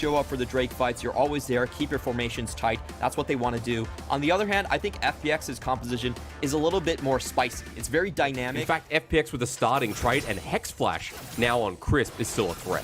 show up for the Drake fights. You're always there. Keep your formations tight. That's what they want to do. On the other hand, I think FPX's composition is a little bit more spicy. It's very dynamic. In fact, FPX with a starting trade and Hex Flash now on Crisp is still a threat.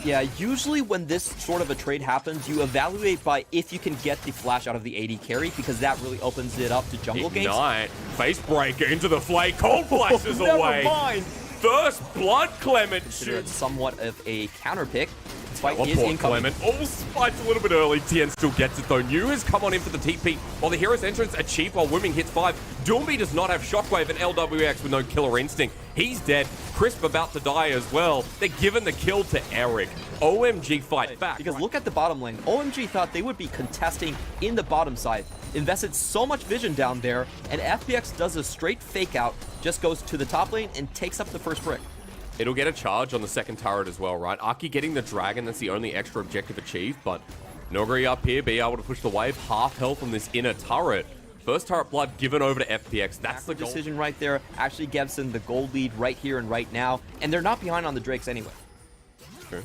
Yeah, usually when this sort of a trade happens, you evaluate by if you can get the flash out of the AD carry, because that really opens it up to jungle games. Ignite, face breaker into the flame, cold flashes away. Never mind. First blood, Clement Consider it shoots. somewhat of a counter pick. This fight is Teleport incoming. Clement. Oh, spikes a little bit early. Tien still gets it though. New has come on in for the TP while the hero's entrance achieved while Wooming hits 5. Doomby does not have Shockwave and LWX with no killer instinct. He's dead. Crisp about to die as well. They're giving the kill to Eric. OMG fight back. Because look at the bottom lane. OMG thought they would be contesting in the bottom side. Invested so much vision down there, and FPX does a straight fake out, just goes to the top lane and takes up the first brick. It'll get a charge on the second turret as well, right? Aki getting the dragon, that's the only extra objective achieved, but Noguri up here, be able to push the wave, half health on this inner turret. First turret blood given over to FPX. That's the decision right there. Actually gives them the gold lead right here and right now, and they're not behind on the Drakes anyway. True.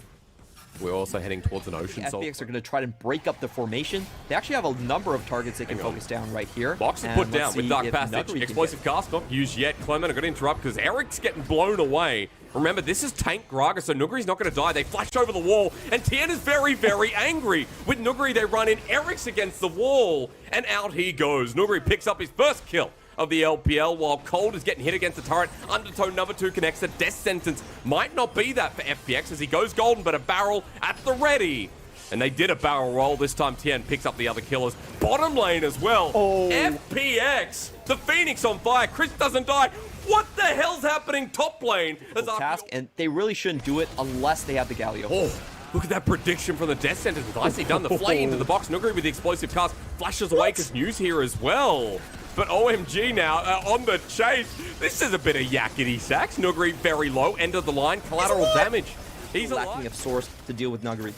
We're also heading towards an ocean. FPX are going to try to break up the formation. They actually have a number of targets they can focus down right here. Box is put down with Dark Passage. Explosive cast not used yet. Clement are going to interrupt because Eric's getting blown away. Remember, this is Tank Graga, so Nuguri's not going to die. They flash over the wall, and Tien is very, very angry. With Nuguri, they run in. Eric's against the wall, and out he goes. Nuguri picks up his first kill of the LPL, while Cold is getting hit against the turret. Undertow number 2 connects. The death sentence might not be that for FPX as he goes golden, but a barrel at the ready. And they did a barrel roll. This time Tien picks up the other killers. Bottom lane as well. Oh. FPX, the Phoenix on fire. Chris doesn't die. What the hell's happening top lane? Task, and they really shouldn't do it unless they have the Galio. Oh, look at that prediction from the death sentence. Nicely done. The flame into the box. Nuguri with the explosive cast flashes away because News here as well. But OMG now on the chase. This is a bit of yakety sax. Nuguri very low. End of the line. Collateral damage. He's lacking of source to deal with Nuguri.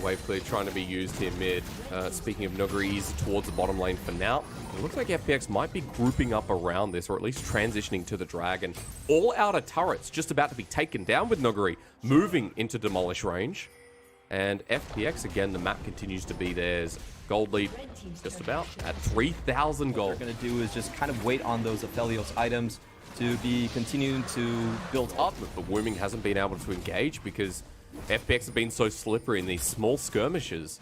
Wave clear trying to be used here mid. Speaking of Nuguri, he's towards the bottom lane for now. It looks like FPX might be grouping up around this, or at least transitioning to the dragon. All outer turrets just about to be taken down with Nuguri, moving into demolish range. And FPX, again, the map continues to be theirs. Gold lead just about at 3,000 gold. What they're going to do is just kind of wait on those Aphelios items to be continuing to build up. But Wooming hasn't been able to engage because FPX have been so slippery in these small skirmishes.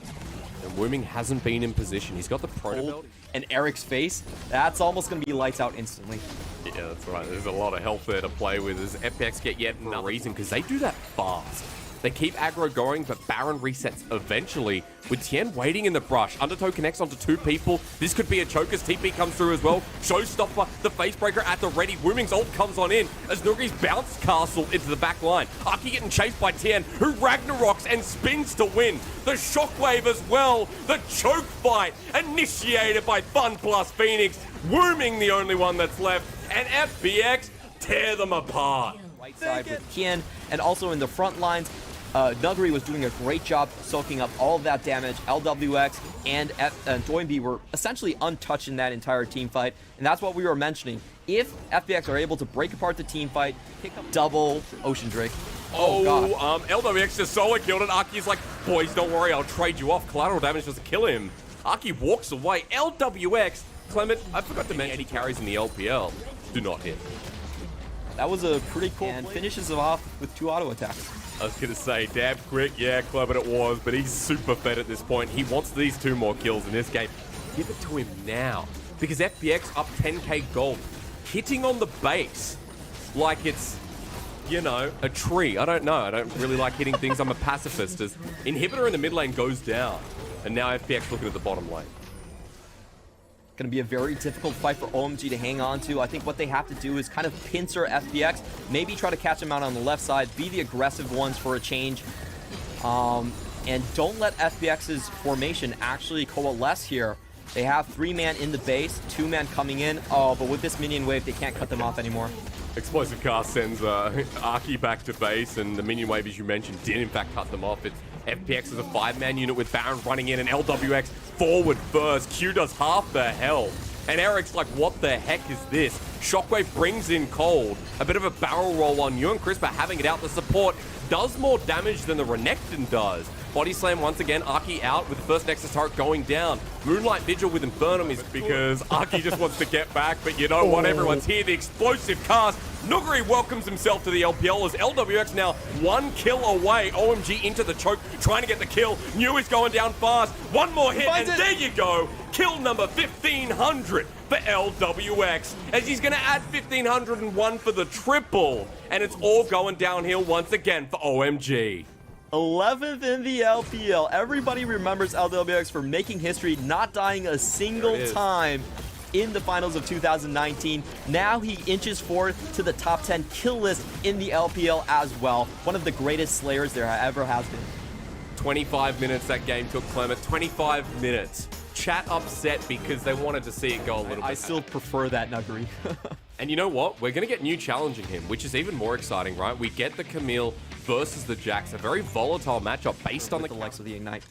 And Wooming hasn't been in position. He's got the proto and Eric's face, that's almost going to be lights out instantly. Yeah, that's right. There's a lot of health there to play with as FPX get yet another reason because they do that fast. They keep aggro going, but Baron resets eventually. With Tien waiting in the brush, Undertow connects onto 2 people. This could be a choke as TP comes through as well. Showstopper, the facebreaker at the ready. Wooming's ult comes on in as Nuguri's bounce castle into the back line. Aki getting chased by Tien, who Ragnaroks and spins to win. The shockwave as well. The choke fight initiated by FunPlus Phoenix. Wooming the only one that's left. And FPX tear them apart. Right side with Tien, and also in the front lines, Nuguri was doing a great job soaking up all of that damage. LWX and Doinby were essentially untouched in that entire team fight, and that's what we were mentioning. If FPX are able to break apart the team fight, pick up double Ocean Drake. Oh, God. LWX just solo killed it. Aki's like, boys, don't worry, I'll trade you off. Collateral damage doesn't kill him. Aki walks away. LWX, Clement, I forgot to mention 80 carries in the LPL. Do not hit. That was a pretty cool and finishes it off with 2 auto attacks. I was going to say, dab quick, yeah, Clement it was, but he's super fed at this point. He wants these 2 more kills in this game. Give it to him now, because FPX up 10k gold, hitting on the base like it's, you know, a tree. I don't know. I don't really like hitting things. I'm a pacifist. As Inhibitor in the mid lane goes down, and now FPX looking at the bottom lane. Going to be a very difficult fight for OMG to hang on to. I think what they have to do is kind of pincer FPX, maybe try to catch them out on the left side, be the aggressive ones for a change, and don't let FPX's formation actually coalesce here. They have 3-man in the base, 2-man coming in. Oh, but with this minion wave, they can't cut them off anymore. Explosive cast sends Aki back to base, and the minion wave, as you mentioned, did in fact cut them off. It's FPX is a 5-man unit with Baron running in, and LWX forward first. Q does half the health. And Eric's like, what the heck is this? Shockwave brings in Cold. A bit of a barrel roll on you, and Crisp are having it out. The support does more damage than the Renekton does. Body slam once again, Aki out with the first Nexus turret going down. Moonlight Vigil with Infernum is because Aki just wants to get back, but you know what, everyone's here, the explosive cast. Nuguri welcomes himself to the LPL as LWX now 1 kill away. OMG into the choke, trying to get the kill. New is going down fast. One more hit, and there you go. Kill number 1500 for LWX, as he's going to add 1501 for the triple. And it's all going downhill once again for OMG. 11th in the LPL. Everybody remembers LWX for making history, not dying a single time in the finals of 2019. Now he inches forward to the top 10 kill list in the LPL as well. One of the greatest slayers there ever has been. 25 minutes that game took, Clement. 25 minutes. Chat upset because they wanted to see it go a little bit. I still prefer that, Nuguri. And you know what? We're going to get New challenging him, which is even more exciting, right? We get the Camille versus the Jax, a very volatile matchup based on the likes of the Ignite.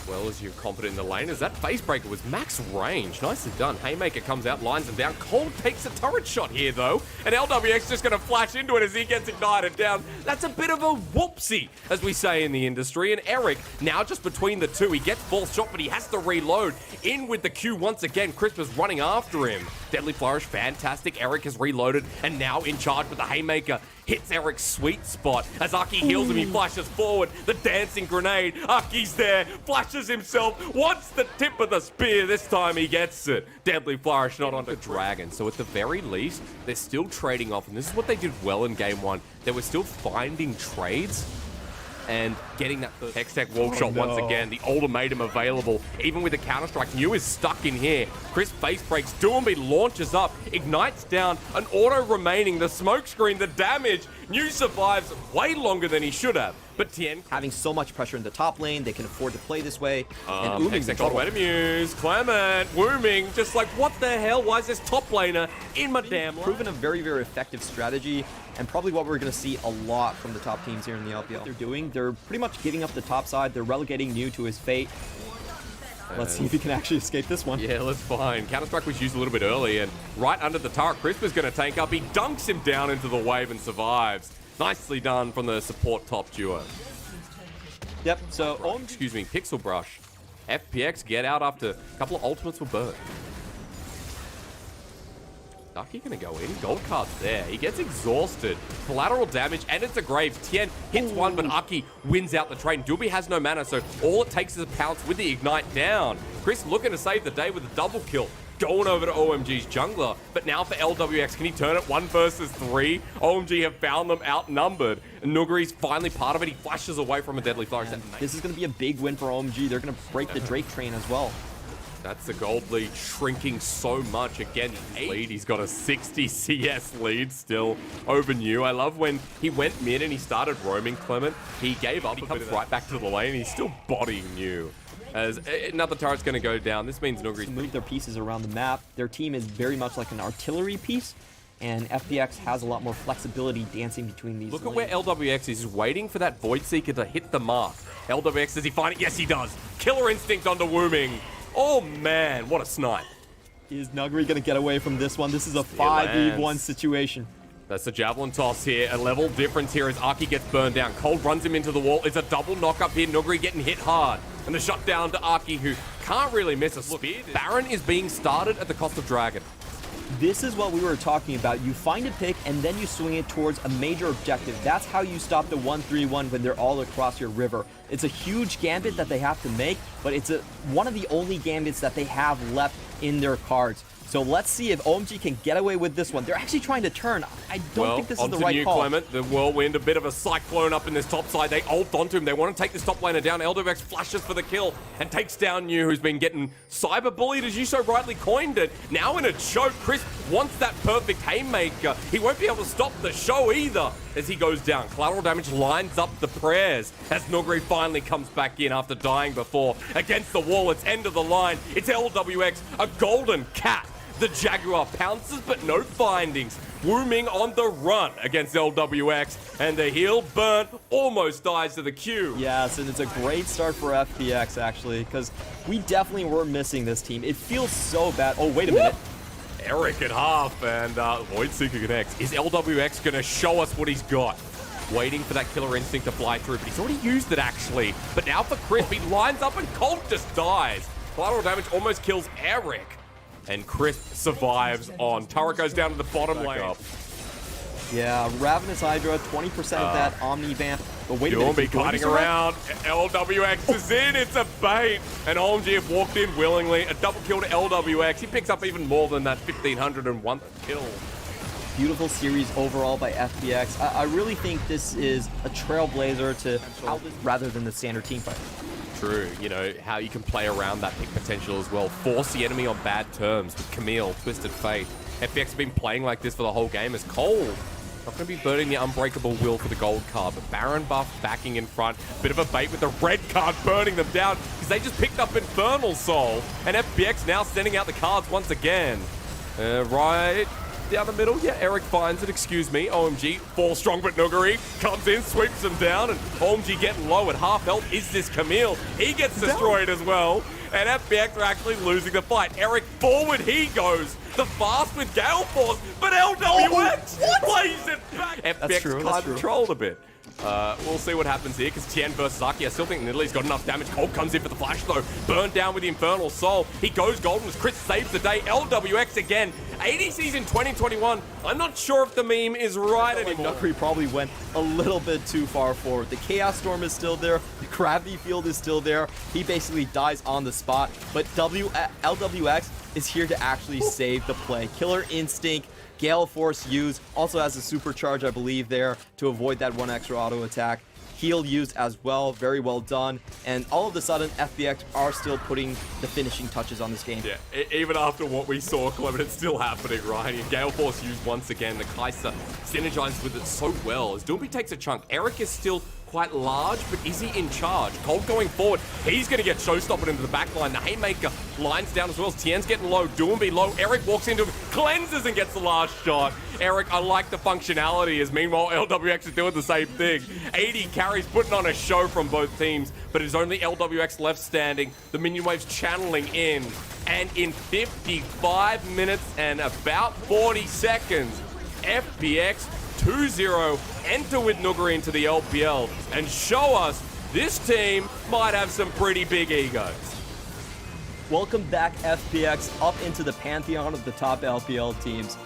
Well, as you're confident in the lane, as that face breaker was max range. Nicely done. Haymaker comes out, lines him down. Cold takes a turret shot here, though. And LWX just going to flash into it as he gets ignited down. That's a bit of a whoopsie, as we say in the industry. And Eric, now just between the two, he gets false shot, but he has to reload. In with the Q once again. Crisp is running after him. Deadly Flourish, fantastic. Eric has reloaded and now in charge with the Haymaker. Hits Eric's sweet spot. As Aki heals him, he flashes forward. The dancing grenade. Aki's there. Flashes himself. Wants the tip of the spear. This time he gets it. Deadly Flourish not onto Dragon. So at the very least, they're still trading off. And this is what they did well in game one. They were still finding trades and getting that Hextech wall shot once again. The ultimatum available. Even with the counter-strike, New is stuck in here. Chris face breaks. Doomby launches up. Ignites down. An auto remaining. The smoke screen, the damage. New survives way longer than he should have. But Tien having so much pressure in the top lane, they can afford to play this way. And Hextech got away to Muse. Clement, Wooming, just like, what the hell? Why is this top laner in my damn line? Proven a very, very effective strategy, and probably what we're going to see a lot from the top teams here in the LPL. What they're doing, they're pretty much giving up the top side. They're relegating New to his fate. Let's see if he can actually escape this one. Yeah, let's find. Counter-Strike was used a little bit early, and right under the turret, Crisp is going to tank up. He dunks him down into the wave and survives. Nicely done from the support top duo. Yep, so... excuse me, Pixel Brush. FPX get out after a couple of ultimates were burned. Ducky gonna go in. Gold card's there. He gets exhausted. Collateral damage, and it's a Graves. Tien hits one, but Aki wins out the trade. Doobie has no mana, so all it takes is a pounce with the Ignite down. Chris looking to save the day with a double kill. Going over to OMG's jungler. But now for LWX, can he turn it 1 versus 3? OMG have found them outnumbered. And Nuguri's finally part of it. He flashes away from a Deadly Flourish. This is going to be a big win for OMG. They're going to break the Drake train as well. That's the gold lead shrinking so much. Again, lead. He's got a 60 CS lead still over New. I love when he went mid and he started roaming Clement. He gave up. He comes right back to the lane. He's still bodying New. As another turret's going to go down. This means Nuguri's move their pieces around the map. Their team is very much like an artillery piece, and FPX has a lot more flexibility dancing between these Look lanes. at where LWX is waiting for that Void Seeker to hit the mark. LWX, does he find it? Yes, he does. Killer Instinct onto Wooming. Oh, man, what a snipe. Is Nuguri going to get away from this one? This is a 5v1 situation. That's the Javelin toss here. A level difference here as Aki gets burned down. Cold runs him into the wall. It's a double knock up here. Nuguri getting hit hard. And the shutdown to Aki, who can't really miss a spear. Baron is being started at the cost of Dragon. This is what we were talking about. You find a pick and then you swing it towards a major objective. That's how you stop the 1-3-1 when they're all across your river. It's a huge gambit that they have to make, but it's one of the only gambits that they have left in their cards. So let's see if OMG can get away with this one. They're actually trying to turn. I don't think this is the right call. Clement, the whirlwind, a bit of a cyclone up in this top side. They ult onto him. They want to take this top laner down. LWX flashes for the kill and takes down New, who's been getting cyber-bullied, as you so rightly coined it. Now in a choke, Chris wants that perfect haymaker. He won't be able to stop the show either as he goes down. Collateral damage lines up the prayers as Nuguri finally comes back in after dying before. Against the wall, it's end of the line. It's LWX, a golden cat. The Jaguar pounces, but no findings. Wooming on the run against LWX, and the heal burnt almost dies to the Q. Yes, and it's a great start for FPX, actually, because we definitely were missing this team. It feels so bad. Oh, wait a minute. Eric at half, and Void Seeker connects. Is LWX going to show us what he's got? waiting for that killer instinct to fly through, but he's already used it actually. But now for Chris, he lines up and Colt just dies. Collateral damage almost kills Eric. And Chris survives on. Turret goes down to the bottom lane. Yeah, Ravenous Hydra, 20% of that Omni Vamp. But wait a minute, Be cutting around. LWX is in. It's a bait. And OMG have walked in willingly. A double kill to LWX. He picks up even more than that 1,501 kill. Beautiful series overall by FPX. I really think this is a trailblazer to rather than the standard team fight. True, you know, how you can play around that pick potential as well. Force the enemy on bad terms with Camille, Twisted Fate. FPX have been playing like this for the whole game as Cole. Not going to be burning the Unbreakable Will for the gold card, but Baron buff backing in front. Bit of a bait with the red card burning them down because they just picked up Infernal Soul. And FPX now sending out the cards once again. Right down the middle. Yeah, Eric finds it. Excuse me. OMG. Fall strong, but Nuguri comes in, sweeps him down, and OMG getting low at half health. Is this Camille? He gets destroyed as well. And FPX are actually losing the fight. Eric forward he goes. The fast with Gale Force, but LWX plays it back. FPX can't control a bit. We'll see what happens here, because Tien versus Aki. I still think Nidalee's got enough damage. Colt comes in for the flash, though. Burned down with the Infernal Soul. He goes golden as Chris saves the day. LWX again. ADCs in 2021. I'm not sure if the meme is right anymore. Nuguri probably went a little bit too far forward. The Chaos Storm is still there. The Gravity Field is still there. He basically dies on the spot. But LWX is here to actually save the play. Killer Instinct. Gale Force used, also has a supercharge, I believe, there to avoid that one extra auto attack. Heal used as well, very well done. And all of a sudden, FPX are still putting the finishing touches on this game. Yeah, even after what we saw, Clement, it's still happening, right? And Gale Force used once again. The Kai'Sa synergizes with it so well. As Doomby takes a chunk, Eric is still quite large, but is he in charge? Colt going forward. He's going to get showstoppered into the back line. The Haymaker lines down as well. Tien's getting low. Doomby low. Eric walks into him, cleanses and gets the last shot. Eric, I like the functionality, as meanwhile LWX is doing the same thing. 80 carries putting on a show from both teams, but it's only LWX left standing. The minion waves channeling in. And in 55 minutes and about 40 seconds, FPX 2-0 enter with Nuguri into the LPL and show us this team might have some pretty big egos. Welcome back, FPX, up into the pantheon of the top LPL teams.